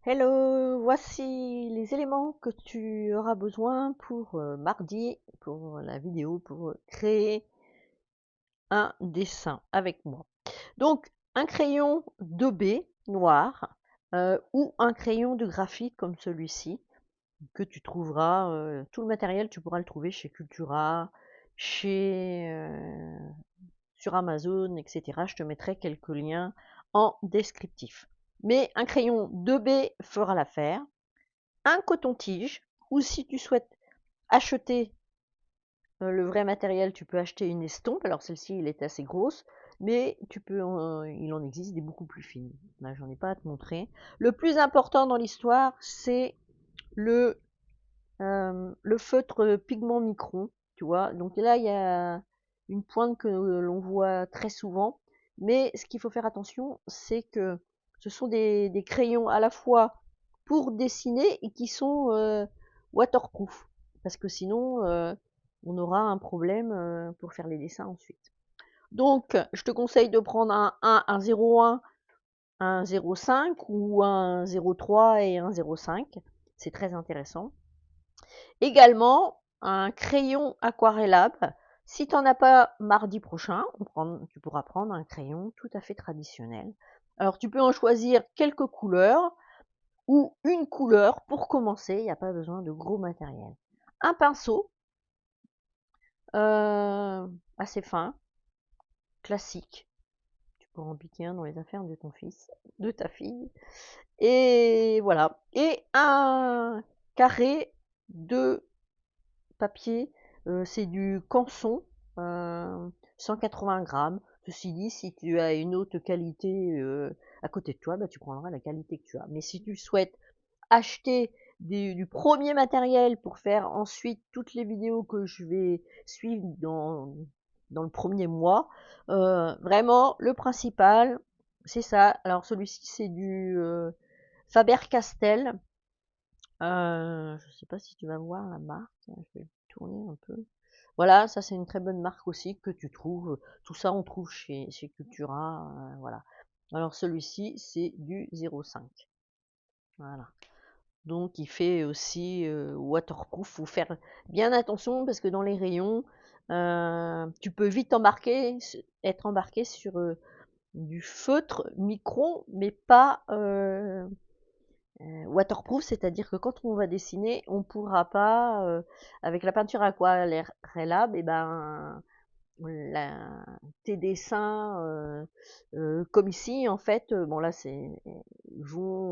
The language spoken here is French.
Hello, voici les éléments que tu auras besoin pour mardi, pour la vidéo, pour créer un dessin avec moi. Donc, un crayon 2B noir ou un crayon de graphite comme celui-ci que tu trouveras, tout le matériel, tu pourras le trouver chez Cultura, sur Amazon, etc. Je te mettrai quelques liens en descriptif. Mais un crayon 2B fera l'affaire. Un coton-tige, ou si tu souhaites acheter le vrai matériel, tu peux acheter une estompe. Alors celle-ci, elle est assez grosse, mais il en existe des beaucoup plus fines. Là, j'en ai pas à te montrer. Le plus important dans l'histoire, c'est le, le feutre pigment micron, tu vois. Donc là, il y a une pointe que l'on voit très souvent, mais ce qu'il faut faire attention, c'est que ce sont des crayons à la fois pour dessiner et qui sont waterproof, parce que sinon on aura un problème pour faire les dessins ensuite. Donc je te conseille de prendre un 01, un 05 ou un 03 et un 05, c'est très intéressant. Également un crayon aquarellable. Si tu n'en as pas mardi prochain, tu pourras prendre un crayon tout à fait traditionnel. Alors tu peux en choisir quelques couleurs ou une couleur pour commencer, il n'y a pas besoin de gros matériel. Un pinceau assez fin, classique. Tu pourras en piquer un dans les affaires de ton fils, de ta fille. Et voilà. Et un carré de papier, c'est du Canson, 180 grammes. Ceci dit, si tu as une haute qualité à côté de toi, bah, tu prendras la qualité que tu as. Mais si tu souhaites acheter du premier matériel pour faire ensuite toutes les vidéos que je vais suivre dans le premier mois, vraiment, le principal, c'est ça. Alors celui-ci, c'est du Faber-Castell. Je sais pas si tu vas voir la marque, je vais tourner un peu. Voilà, ça c'est une très bonne marque aussi que tu trouves. Tout ça on trouve chez Cultura, voilà. Alors celui-ci c'est du 0,5. Voilà. Donc il fait aussi waterproof. Faut faire bien attention parce que dans les rayons, tu peux vite être embarqué sur du feutre micron, mais pas waterproof, c'est-à-dire que quand on va dessiner, on pourra pas, avec la peinture aquarellable, et ben, la, tes dessins, comme ici, en fait, bon là, vont